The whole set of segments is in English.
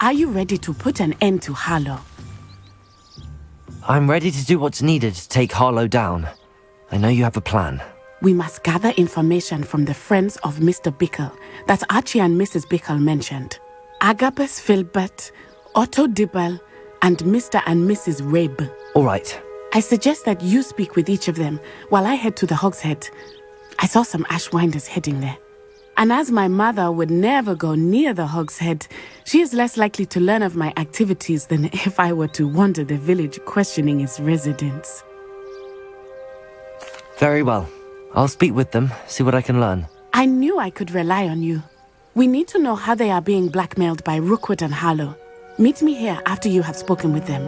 Are you ready to put an end to Harlow? I'm ready to do what's needed to take Harlow down. I know you have a plan. We must gather information from the friends of Mr. Bickle that Archie and Mrs. Bickle mentioned. Agabus Filbert, Otto Dibble, and Mr. and Mrs. Rabe. All right. I suggest that you speak with each of them while I head to the Hogshead. I saw some Ashwinders heading there. And as my mother would never go near the Hogshead, she is less likely to learn of my activities than if I were to wander the village questioning its residents. Very well. I'll speak with them, see what I can learn. I knew I could rely on you. We need to know how they are being blackmailed by Rookwood and Harlow. Meet me here after you have spoken with them.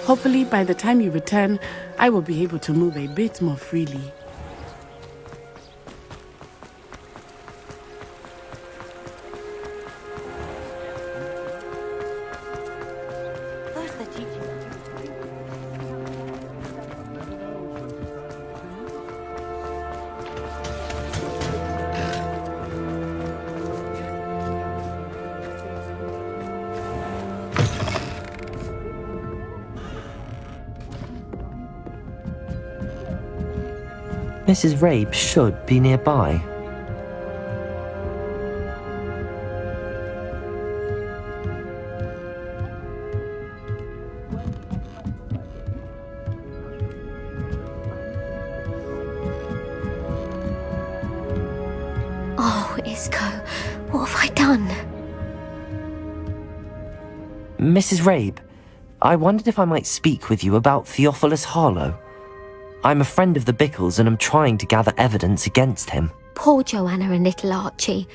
Hopefully, by the time you return, I will be able to move a bit more freely. Mrs. Rabe should be nearby. Oh, Isco, what have I done? Mrs. Rabe, I wondered if I might speak with you about Theophilus Harlow. I'm a friend of the Bickles and I'm trying to gather evidence against him. Poor Joanna and little Archie.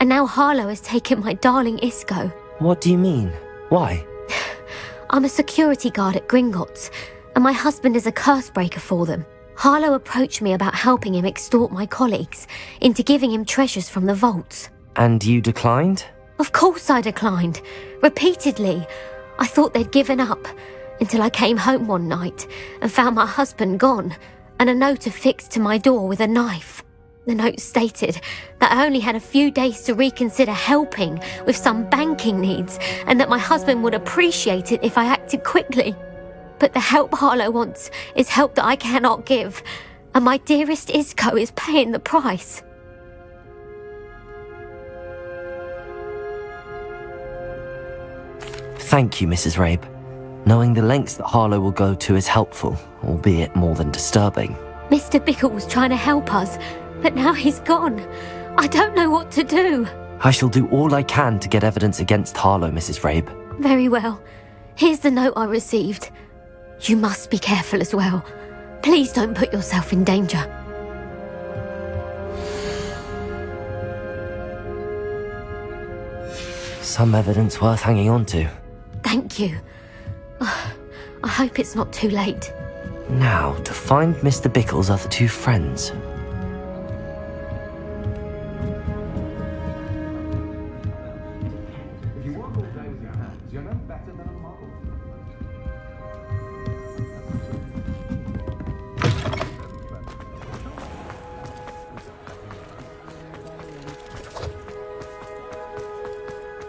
And now Harlow has taken my darling Isco. What do you mean? Why? I'm a security guard at Gringotts, and my husband is a curse breaker for them. Harlow approached me about helping him extort my colleagues into giving him treasures from the vaults. And you declined? Of course I declined. Repeatedly. I thought they'd given up, until I came home one night and found my husband gone, and a note affixed to my door with a knife. The note stated that I only had a few days to reconsider helping with some banking needs, and that my husband would appreciate it if I acted quickly. But the help Harlow wants is help that I cannot give, and my dearest Isco is paying the price. Thank you, Mrs. Rabe. Knowing the lengths that Harlow will go to is helpful, albeit more than disturbing. Mr. Bickle was trying to help us, but now he's gone. I don't know what to do. I shall do all I can to get evidence against Harlow, Mrs. Rabe. Very well. Here's the note I received. You must be careful as well. Please don't put yourself in danger. Some evidence worth hanging on to. Thank you. I hope it's not too late. Now, to find Mr. Bickle's other two friends.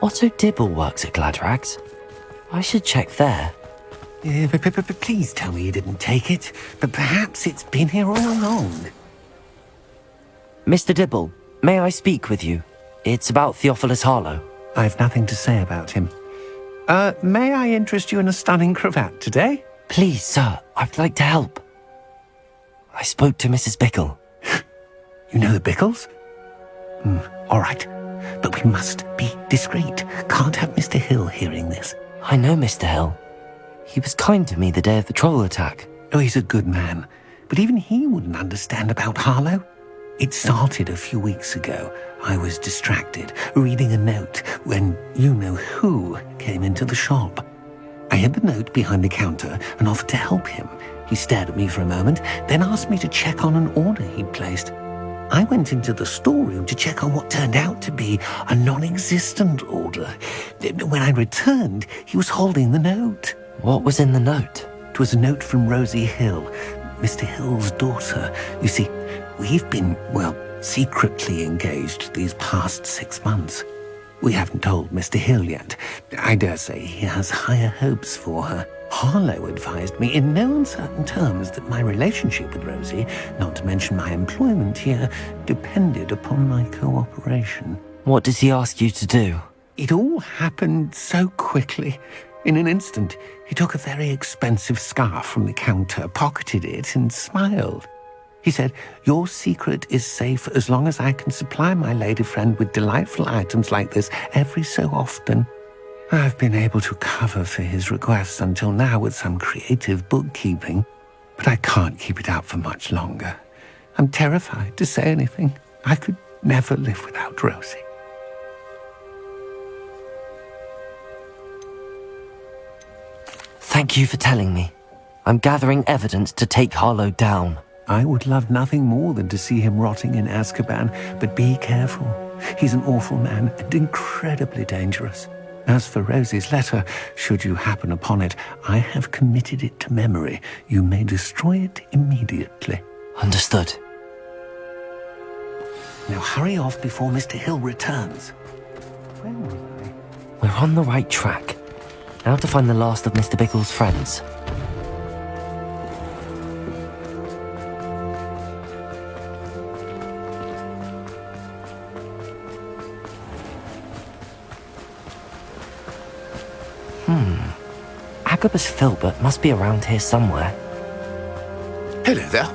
Otto Dibble works at Gladrags. I should check there. But please tell me you didn't take it. But perhaps it's been here all along. Mr. Dibble, may I speak with you? It's about Theophilus Harlow. I've nothing to say about him. May I interest you in a stunning cravat today? Please, sir, I'd like to help. I spoke to Mrs. Bickle. You know the Bickles? All right. But we must be discreet. Can't have Mr. Hill hearing this. I know Mr. Hill. He was kind to me the day of the troll attack. Oh, he's a good man. But even he wouldn't understand about Harlow. It started a few weeks ago. I was distracted, reading a note, when you-know-who came into the shop. I hid the note behind the counter and offered to help him. He stared at me for a moment, then asked me to check on an order he'd placed. I went into the storeroom to check on what turned out to be a non-existent order. When I returned, he was holding the note. What was in the note? It was a note from Rosie Hill, Mr. Hill's daughter. You see, we've been, secretly engaged these past 6 months. We haven't told Mr. Hill yet. I dare say he has higher hopes for her. Harlow advised me in no uncertain terms that my relationship with Rosie, not to mention my employment here, depended upon my cooperation. What does he ask you to do? It all happened so quickly. In an instant, he took a very expensive scarf from the counter, pocketed it, and smiled. He said, "Your secret is safe as long as I can supply my lady friend with delightful items like this every so often." I've been able to cover for his requests until now with some creative bookkeeping, but I can't keep it up for much longer. I'm terrified to say anything. I could never live without Rosie. Thank you for telling me. I'm gathering evidence to take Harlow down. I would love nothing more than to see him rotting in Azkaban, but be careful. He's an awful man and incredibly dangerous. As for Rosie's letter, should you happen upon it, I have committed it to memory. You may destroy it immediately. Understood. Now hurry off before Mr. Hill returns. Where was I? We're on the right track. Now to find the last of Mr. Bickle's friends. Agabus Filbert must be around here somewhere. Hello there.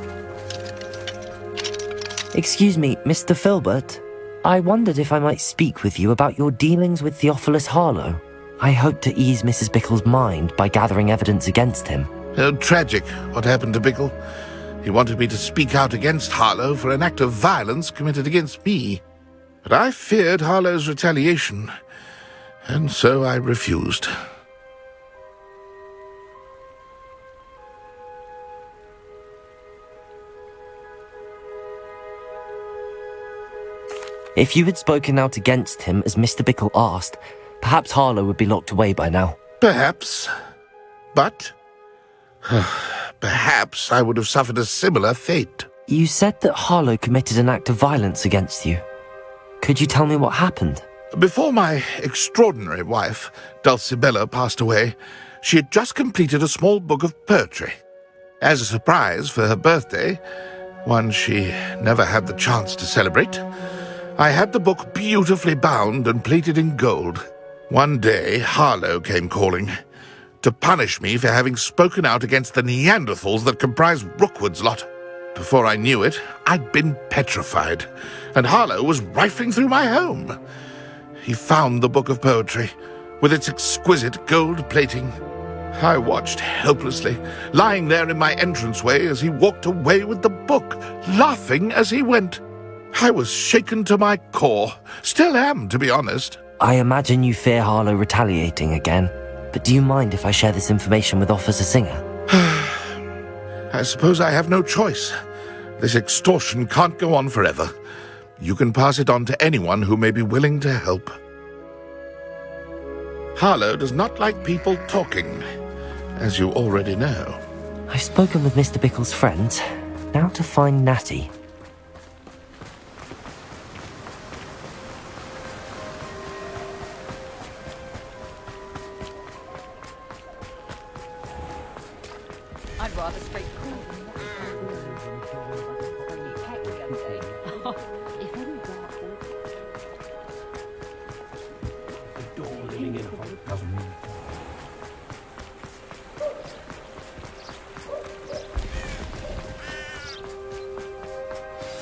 Excuse me, Mr. Filbert. I wondered if I might speak with you about your dealings with Theophilus Harlow. I hope to ease Mrs. Bickle's mind by gathering evidence against him. Oh, tragic what happened to Bickle. He wanted me to speak out against Harlow for an act of violence committed against me. But I feared Harlow's retaliation, and so I refused. If you had spoken out against him as Mr. Bickle asked, perhaps Harlow would be locked away by now. Perhaps. But perhaps I would have suffered a similar fate. You said that Harlow committed an act of violence against you. Could you tell me what happened? Before my extraordinary wife, Dulcibella, passed away, she had just completed a small book of poetry. As a surprise for her birthday, one she never had the chance to celebrate, I had the book beautifully bound and plated in gold. One day, Harlow came calling to punish me for having spoken out against the Neanderthals that comprise Rookwood's lot. Before I knew it, I'd been petrified, and Harlow was rifling through my home. He found the book of poetry, with its exquisite gold plating. I watched helplessly, lying there in my entranceway as he walked away with the book, laughing as he went. I was shaken to my core. Still am, to be honest. I imagine you fear Harlow retaliating again, but do you mind if I share this information with Officer Singer? I suppose I have no choice. This extortion can't go on forever. You can pass it on to anyone who may be willing to help. Harlow does not like people talking, as you already know. I've spoken with Mr. Bickle's friends. Now to find Natty. I'd rather straight cool.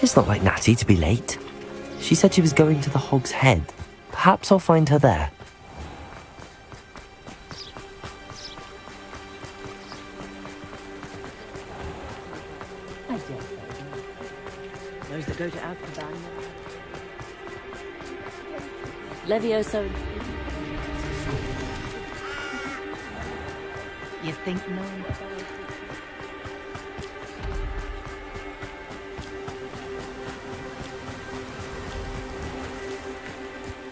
It's not like Natty to be late. She said she was going to the Hog's Head. Perhaps I'll find her there. I dare say. Those that go to Azkaban. Levioso. You think no?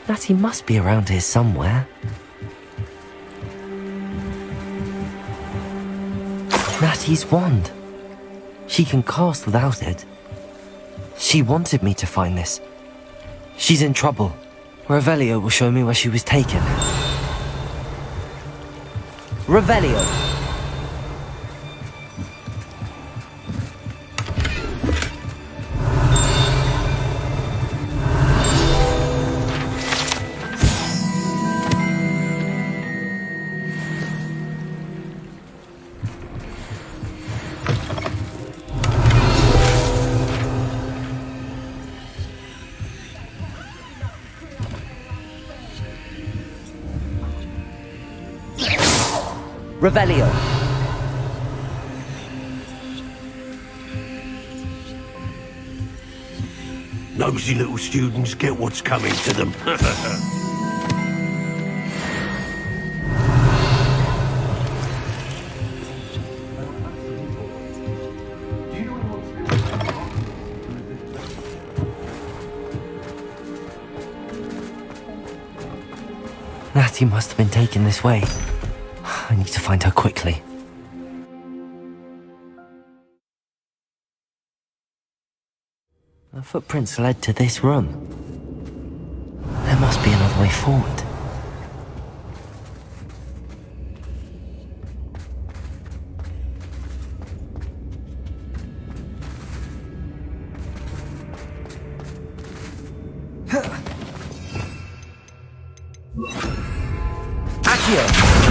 Natty must be around here somewhere. Natty's wand. She can cast without it. She wanted me to find this. She's in trouble. Revelio will show me where she was taken. Revelio! Revelio! Nosy little students get what's coming to them. Natty must have been taken this way. I need to find her quickly. Her footprints led to this room. There must be another way forward. Accio!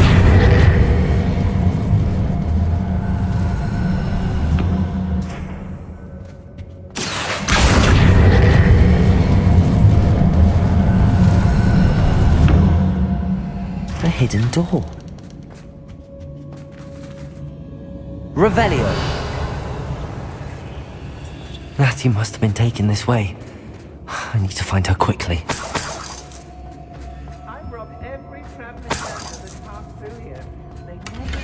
Hidden door. Revelio! Natty must have been taken this way. I need to find her quickly. I've robbed every traveling center that's passed through here. They never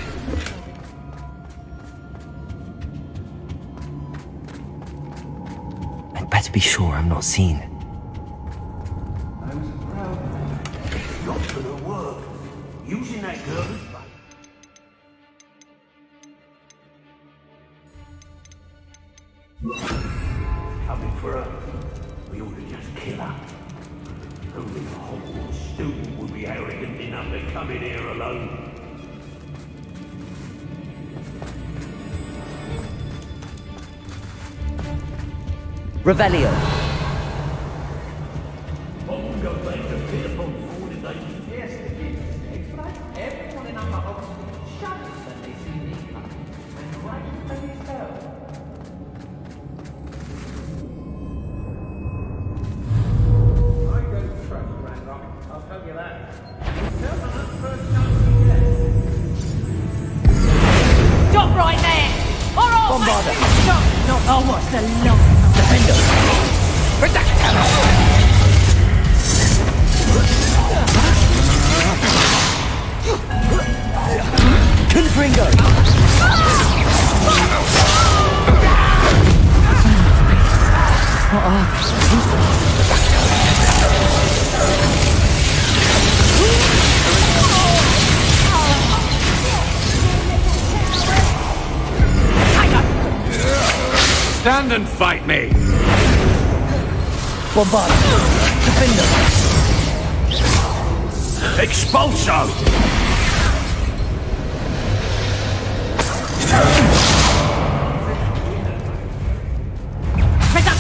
I'd better be sure I'm not seen. Not gonna work. Using that girl as bait. Coming for her. We ought to just kill her. Only a Hogwarts student would be arrogant enough to come in here alone. Revelio! I'll go back to Peterborough before the day. Yes, it is. But everyone in our house shudders when they see me coming. And rightly so. I don't trust Ranrock, I'll tell you that. Tell them that first chance you get. Stop right there! Alright, Bombarder. stop! Not I'll watch the long Defender! Confringo! Stand and fight me! Bombarder! Defender! Expulso!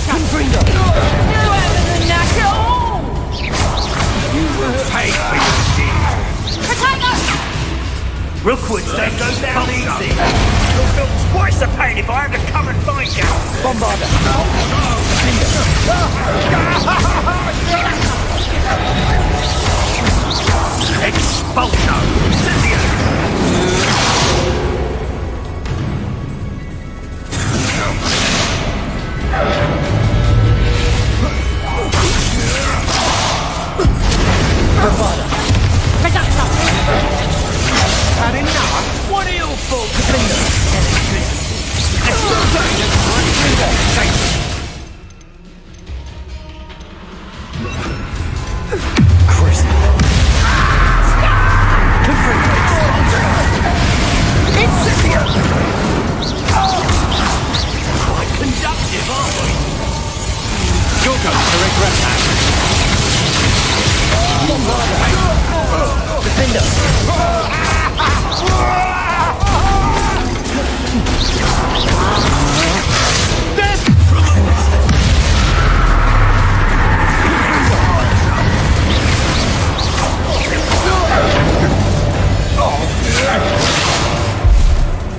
Confringo! You haven't the knack at all! You will pay for your deed! Potato! Rookwood's that goes down easy! You'll feel twice the pain if I have to come and find you! Bombarder! Expulso! Bravada! Had enough? What are you for? Quite conductive, aren't we? You're going to regret that.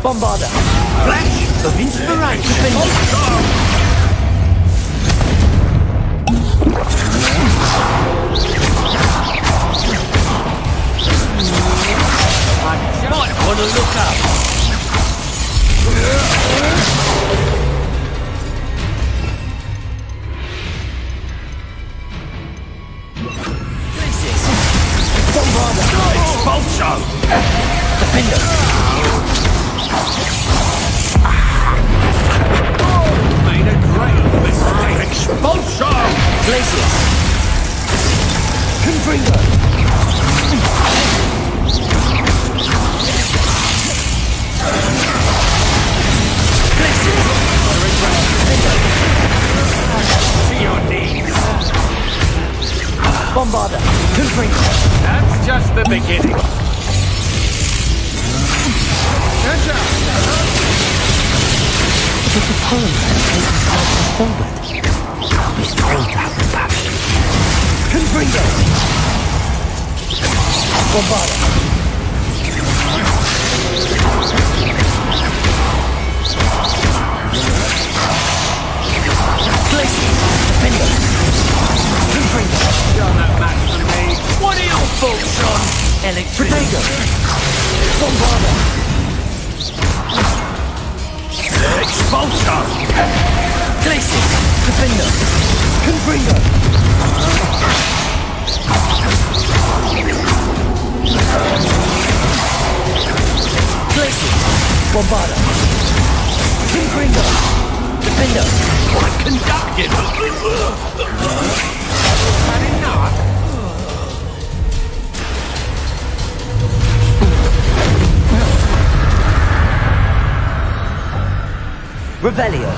Bombarder! Flash of inspiration! I might want to look up. Bombarder! Expulso! Defender! Made a great mistake! Expulso! Glacius! Confringo! Glacius! To your knees! Bombarder! Confringo! That's just the beginning! It was the poem that taken part of Filbert. I'll be thrilled to have them back. Confringo! Bombarder! Glacius! Defender! Confringo! You're no match for me. What are your thoughts on electricity? Protego! Bombarder! Expulso! Glacius! Defender! Confringo! Glacius! Bombarder! Confringo! Defender! Quite conductive! Had enough? Revelio.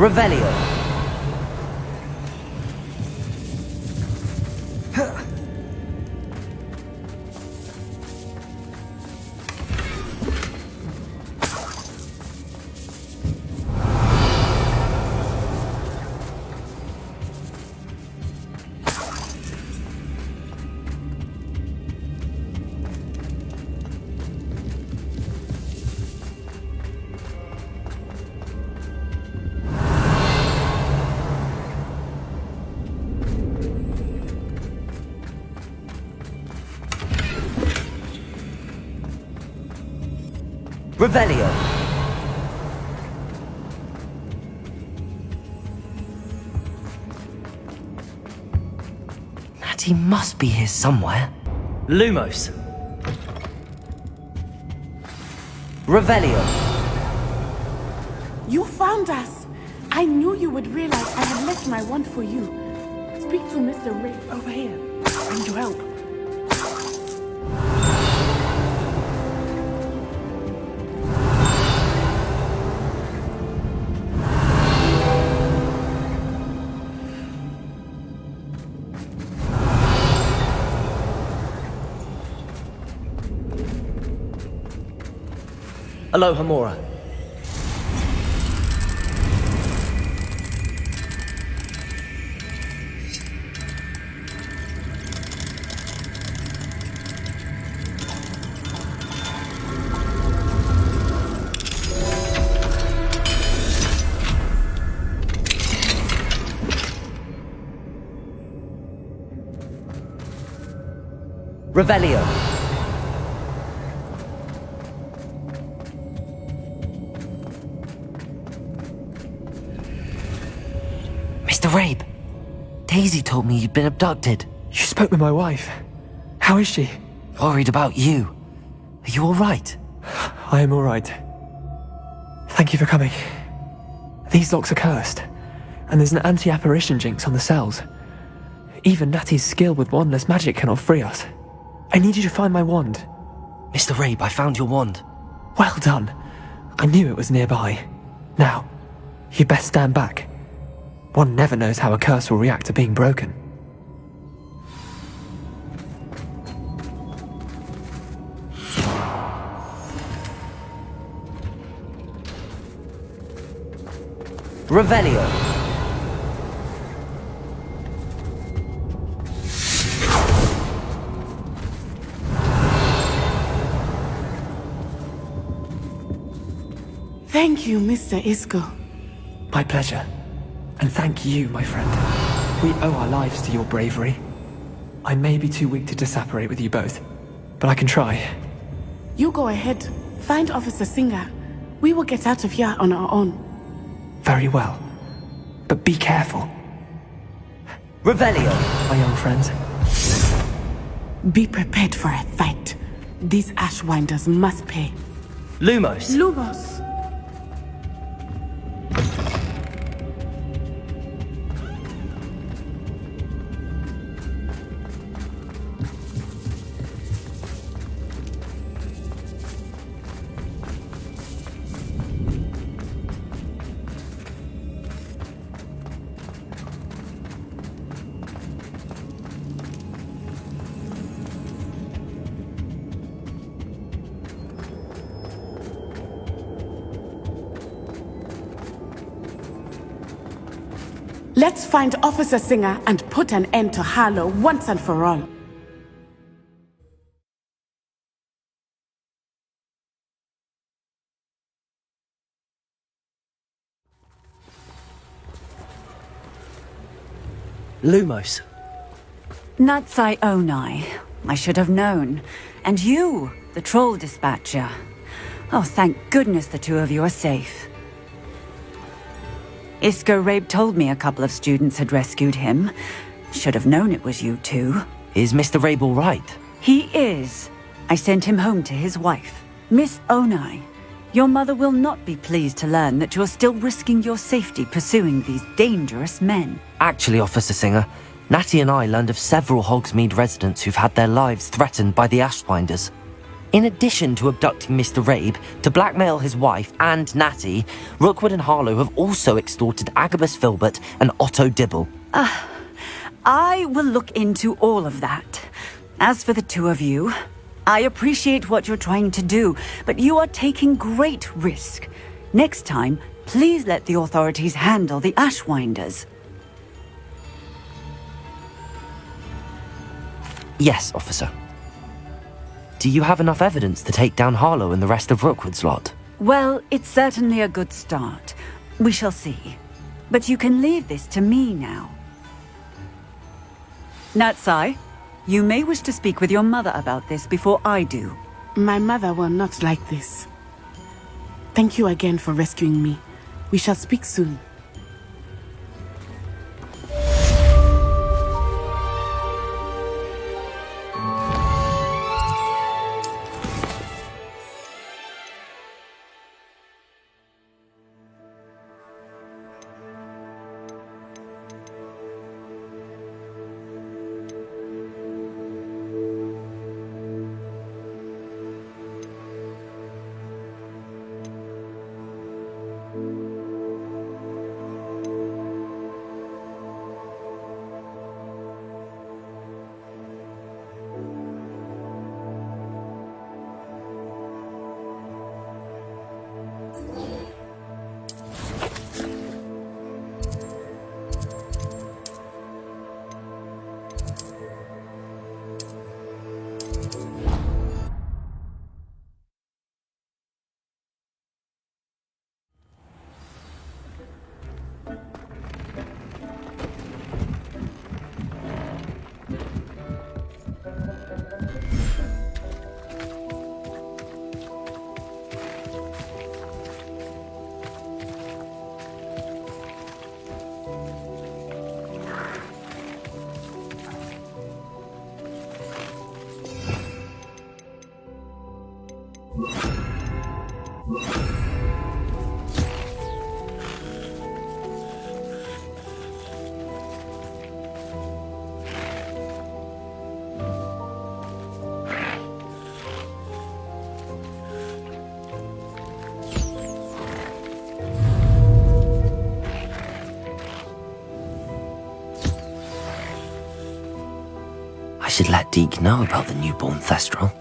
Revelio. Revelio. Natty must be here somewhere. Lumos. Revelio. You found us! I knew you would realize I had left my wand for you. Speak to Mr. Ray over here. I need your help. Aloha Mora. Revelio. Mr. Rabe, Daisy told me you'd been abducted. You spoke with my wife. How is she? Worried about you. Are you alright? I am alright. Thank you for coming. These locks are cursed, and there's an anti-apparition jinx on the cells. Even Natty's skill with wandless magic cannot free us. I need you to find my wand. Mr. Rabe, I found your wand. Well done. I knew it was nearby. Now, you best stand back. One never knows how a curse will react to being broken. Revelio. Thank you, Mr. Isco. My pleasure. And thank you, my friend. We owe our lives to your bravery. I may be too weak to disapparate with you both, but I can try. You go ahead. Find Officer Singer. We will get out of here on our own. Very well. But be careful. Revelio. My young friends. Be prepared for a fight. These Ashwinders must pay. Lumos. Lumos. Let's find Officer Singer and put an end to Harlow once and for all. Lumos. Natsai Onai. I should have known. And you, the troll dispatcher. Oh, thank goodness the two of you are safe. Isco Rabe told me a couple of students had rescued him. Should have known it was you two. Is Mr. Rabe all right? He is. I sent him home to his wife. Miss Onai, your mother will not be pleased to learn that you're still risking your safety pursuing these dangerous men. Actually, Officer Singer, Natty and I learned of several Hogsmeade residents who've had their lives threatened by the Ashwinders. In addition to abducting Mr. Rabe to blackmail his wife and Natty, Rookwood and Harlow have also extorted Agabus Filbert and Otto Dibble. I will look into all of that. As for the two of you, I appreciate what you're trying to do, but you are taking great risk. Next time, please let the authorities handle the Ashwinders. Yes, officer. Do you have enough evidence to take down Harlow and the rest of Rookwood's lot? Well, it's certainly a good start. We shall see. But you can leave this to me now. Natsai, you may wish to speak with your mother about this before I do. My mother will not like this. Thank you again for rescuing me. We shall speak soon. I should let Deke know about the newborn Thestral.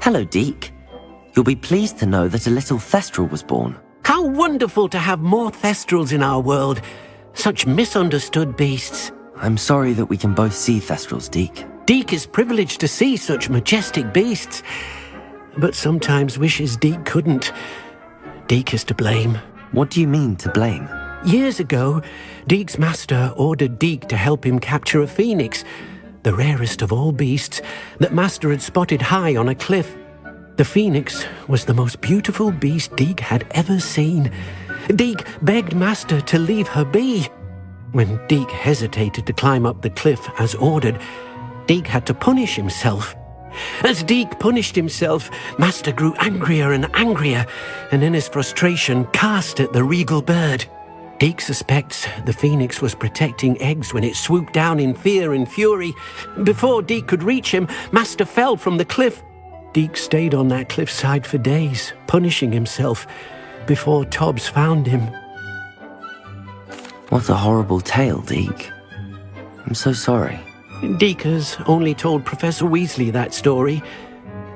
Hello, Deke. You'll be pleased to know that a little Thestral was born. How wonderful to have more Thestrals in our world. Such misunderstood beasts. I'm sorry that we can both see Thestrals, Deke. Deke is privileged to see such majestic beasts, but sometimes wishes Deke couldn't. Deke is to blame. What do you mean, to blame? Years ago, Deke's master ordered Deke to help him capture a phoenix, the rarest of all beasts, that master had spotted high on a cliff. The phoenix was the most beautiful beast Deke had ever seen. Deke begged master to leave her be. When Deke hesitated to climb up the cliff as ordered, Deke had to punish himself. As Deke punished himself, master grew angrier and angrier, and in his frustration cast at the regal bird. Deke suspects the phoenix was protecting eggs when it swooped down in fear and fury. Before Deke could reach him, master fell from the cliff. Deke stayed on that cliffside for days, punishing himself, before Tobbs found him. What a horrible tale, Deke. I'm so sorry. Deke has only told Professor Weasley that story,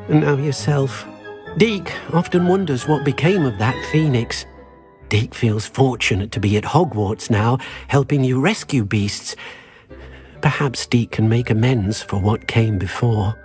and now yourself. Deke often wonders what became of that phoenix. Deke feels fortunate to be at Hogwarts now, helping you rescue beasts. Perhaps Deke can make amends for what came before.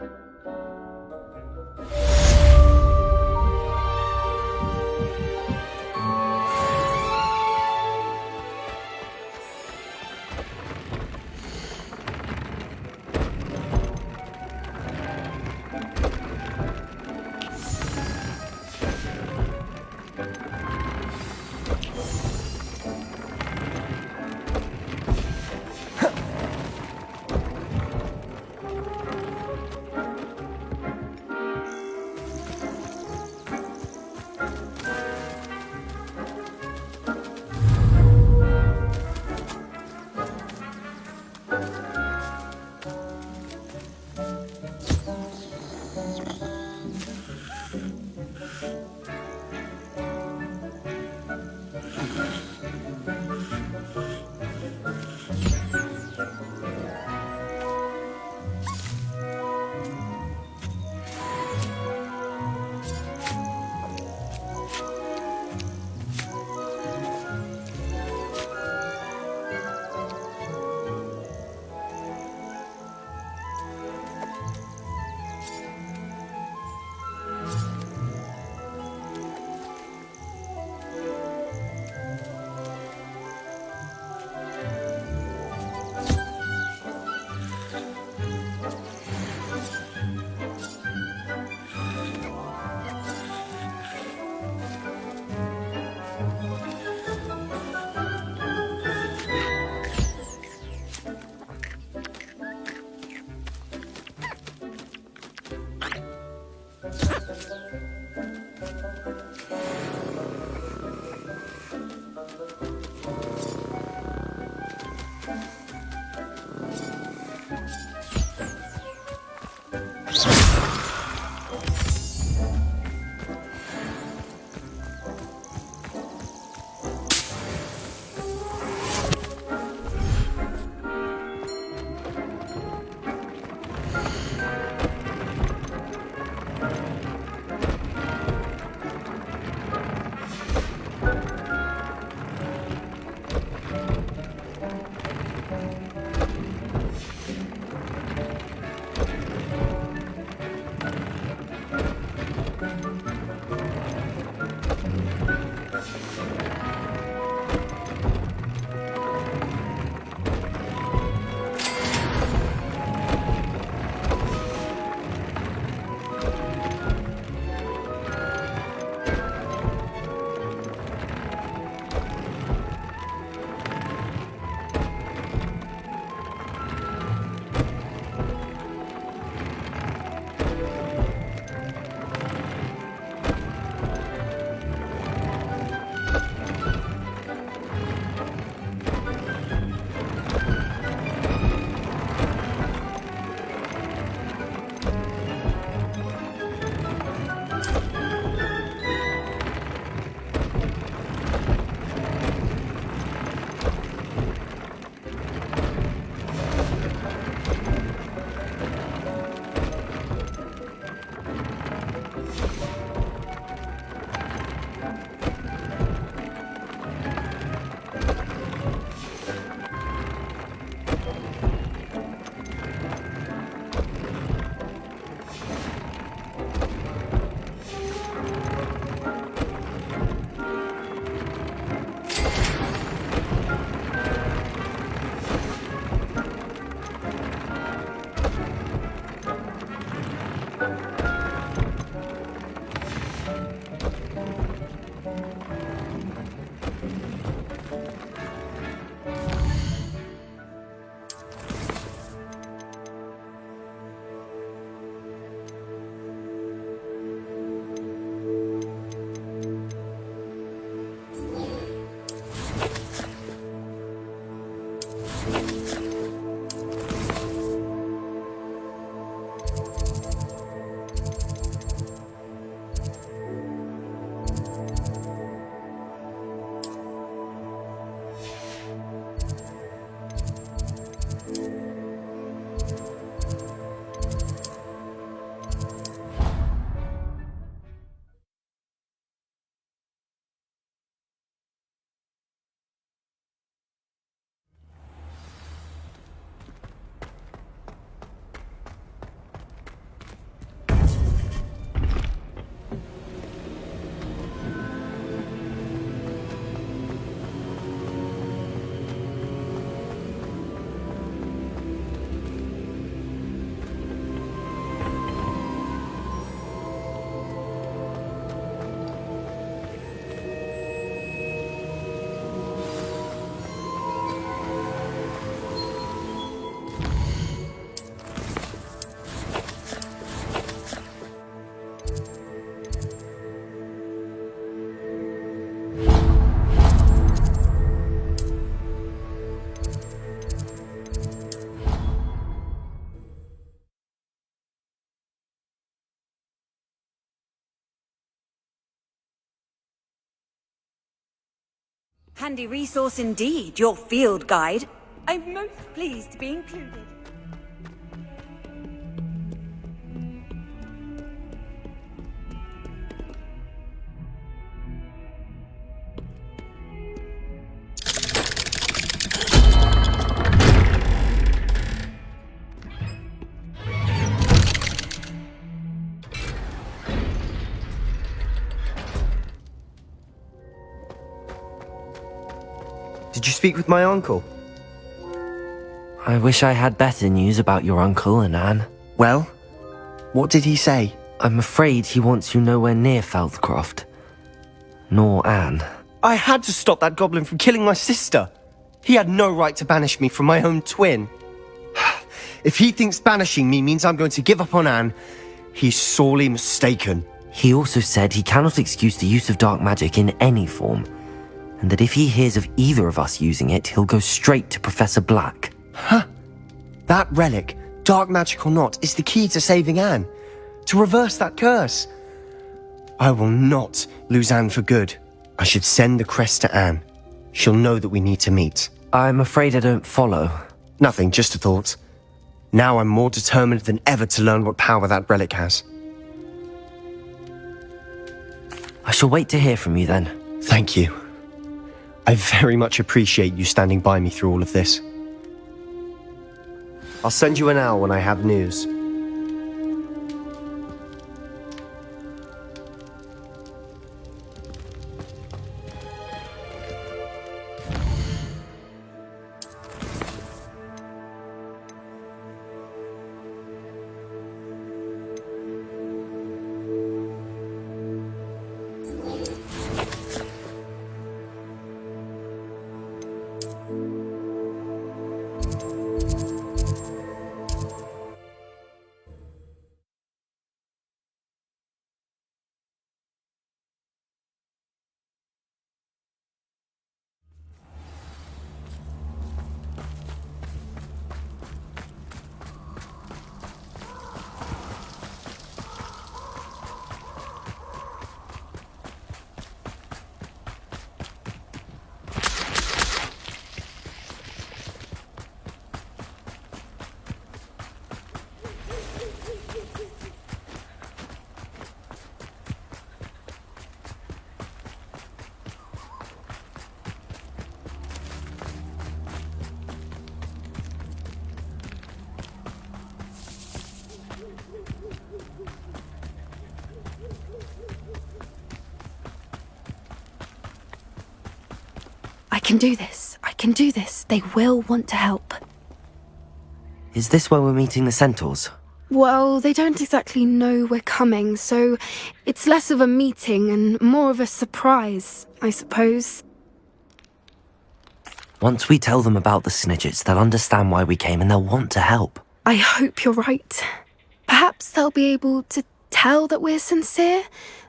Handy resource indeed, your field guide. I'm most pleased to be included. Did you speak with my uncle? I wish I had better news about your uncle and Anne. Well, what did he say? I'm afraid he wants you nowhere near Feldcroft. Nor Anne. I had to stop that goblin from killing my sister. He had no right to banish me from my own twin. If he thinks banishing me means I'm going to give up on Anne, he's sorely mistaken. He also said he cannot excuse the use of dark magic in any form, and that if he hears of either of us using it, he'll go straight to Professor Black. Huh? That relic, dark magic or not, is the key to saving Anne. To reverse that curse. I will not lose Anne for good. I should send the crest to Anne. She'll know that we need to meet. I'm afraid I don't follow. Nothing, just a thought. Now I'm more determined than ever to learn what power that relic has. I shall wait to hear from you then. Thank you. I very much appreciate you standing by me through all of this. I'll send you an owl when I have news. I can do this. I can do this. They will want to help. Is this where we're meeting the centaurs? Well, they don't exactly know we're coming, so it's less of a meeting and more of a surprise, I suppose. Once we tell them about the Snidgets, they'll understand why we came and they'll want to help. I hope you're right. Perhaps they'll be able to tell that we're sincere.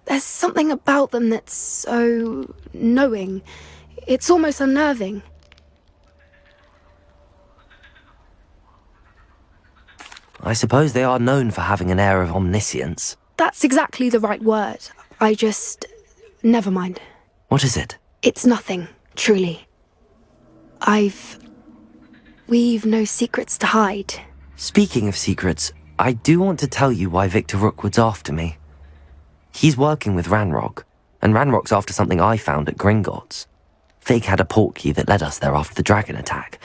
There's something about them that's so knowing. It's almost unnerving. I suppose they are known for having an air of omniscience. That's exactly the right word. I just... Never mind. What is it? It's nothing, truly. We've no secrets to hide. Speaking of secrets, I do want to tell you why Victor Rookwood's after me. He's working with Ranrock, and Ranrock's after something I found at Gringotts. Fig had a portkey that led us there after the dragon attack.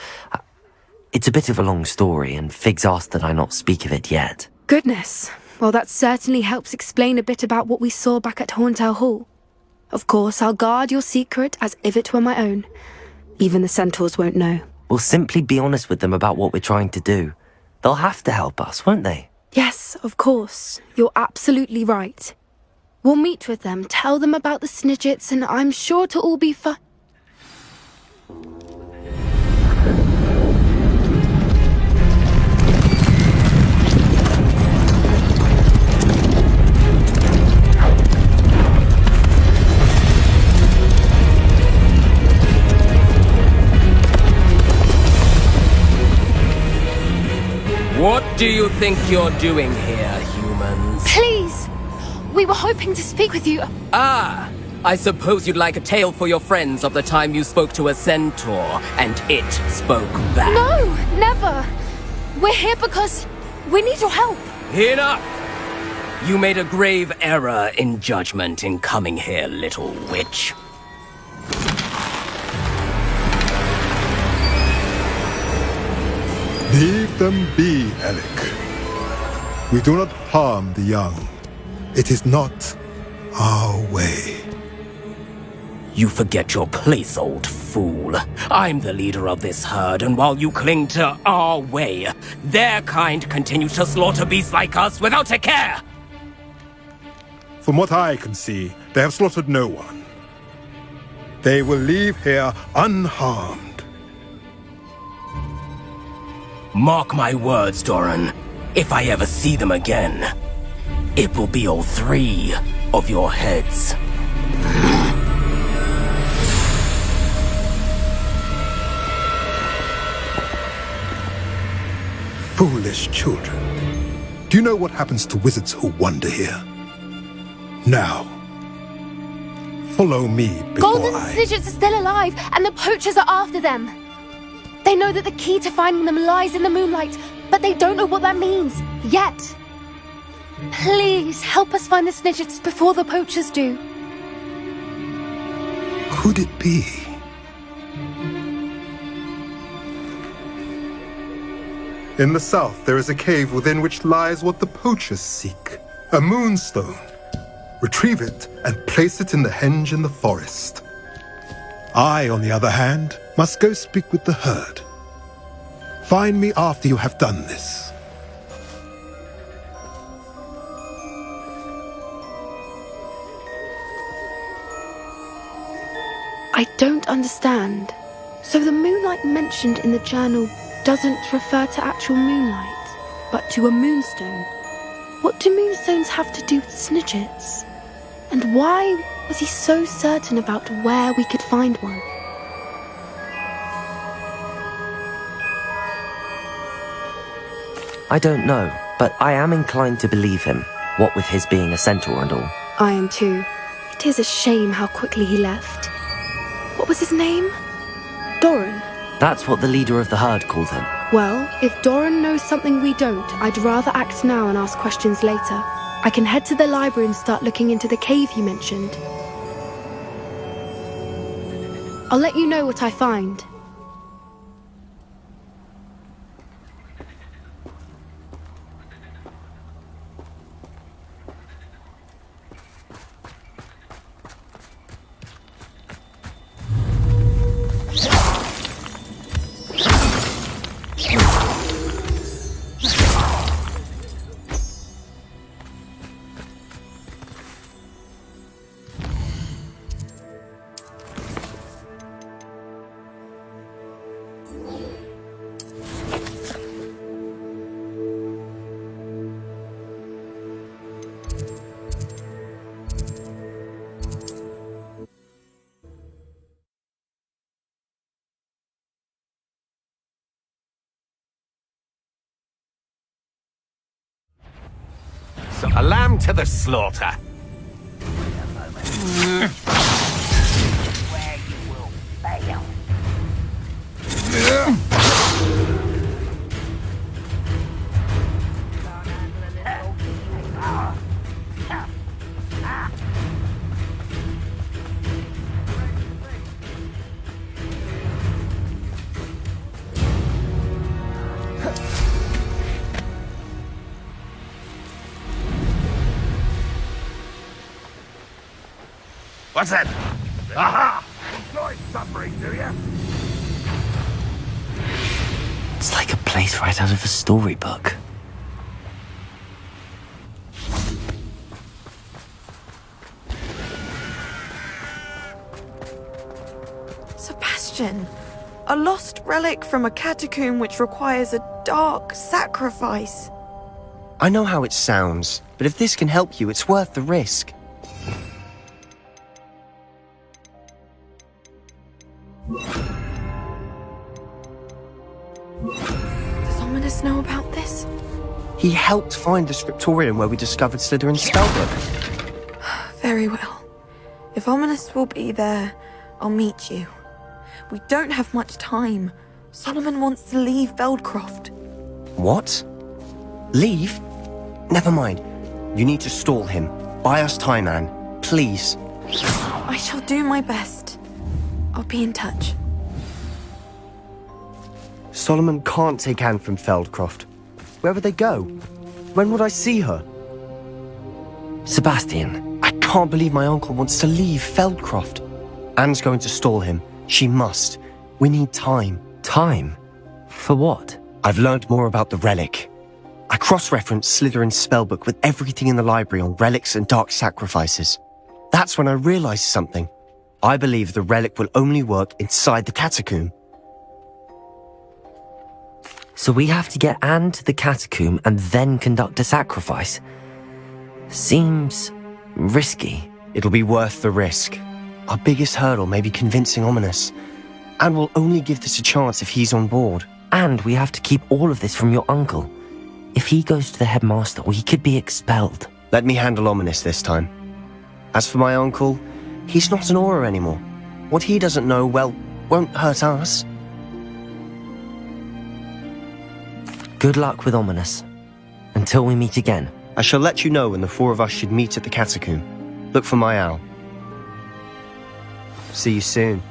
It's a bit of a long story, and Fig's asked that I not speak of it yet. Goodness. Well, that certainly helps explain a bit about what we saw back at Horntail Hall. Of course, I'll guard your secret as if it were my own. Even the centaurs won't know. We'll simply be honest with them about what we're trying to do. They'll have to help us, won't they? Yes, of course. You're absolutely right. We'll meet with them, tell them about the Snidgets, and I'm sure to all be fine. What do you think you're doing here, humans? Please! We were hoping to speak with you. Ah! I suppose you'd like a tale for your friends of the time you spoke to a centaur, and it spoke back. No! Never! We're here because we need your help. Enough! You made a grave error in judgment in coming here, little witch. Leave them be, Alec. We do not harm the young. It is not our way. You forget your place, old fool. I'm the leader of this herd, and while you cling to our way, their kind continues to slaughter beasts like us without a care! From what I can see, they have slaughtered no one. They will leave here unharmed. Mark my words, Doran. If I ever see them again, it will be all 3 of your heads. Foolish children. Do you know what happens to wizards who wander here? Now, follow me before Golden Snidgets are still alive, and the poachers are after them. They know that the key to finding them lies in the moonlight, but they don't know what that means, yet. Please, help us find the Snidgets before the poachers do. Could it be? In the south, there is a cave within which lies what the poachers seek. A moonstone. Retrieve it and place it in the henge in the forest. I, on the other hand, must go speak with the herd. Find me after you have done this. I don't understand. So the moonlight mentioned in the journal doesn't refer to actual moonlight, but to a moonstone. What do moonstones have to do with Snidgets? And why was he so certain about where we could find one? I don't know, but I am inclined to believe him, what with his being a centaur and all. I am too. It is a shame how quickly he left. What was his name? Doran. That's what the leader of the herd called him. Well, if Doran knows something we don't, I'd rather act now and ask questions later. I can head to the library and start looking into the cave you mentioned. I'll let you know what I find. A lamb to the slaughter. Where you will fail. What's that? Aha! Enjoy suffering, do you? It's like a place right out of a storybook. Sebastian, a lost relic from a catacomb which requires a dark sacrifice. I know how it sounds, but if this can help you, it's worth the risk. Does Ominous know about this? He helped find the scriptorium where we discovered Slytherin's spellbook. Very well. If Ominous will be there, I'll meet you. We don't have much time. Solomon wants to leave Feldcroft. What? Leave? Never mind. You need to stall him. Buy us time, Anne. Please. I shall do my best. I'll be in touch. Solomon can't take Anne from Feldcroft. Where would they go? When would I see her? Sebastian. I can't believe my uncle wants to leave Feldcroft. Anne's going to stall him. She must. We need time. Time? For what? I've learned more about the relic. I cross-referenced Slytherin's spellbook with everything in the library on relics and dark sacrifices. That's when I realized something. I believe the relic will only work inside the catacomb. So we have to get Anne to the catacomb and then conduct a sacrifice. Seems risky. It'll be worth the risk. Our biggest hurdle may be convincing Ominous. And we'll only give this a chance if he's on board. And we have to keep all of this from your uncle. If he goes to the headmaster, we could be expelled. Let me handle Ominous this time. As for my uncle, he's not an Auror anymore. What he doesn't know, well, won't hurt us. Good luck with Ominous. Until we meet again. I shall let you know when the four of us should meet at the catacomb. Look for my owl. See you soon.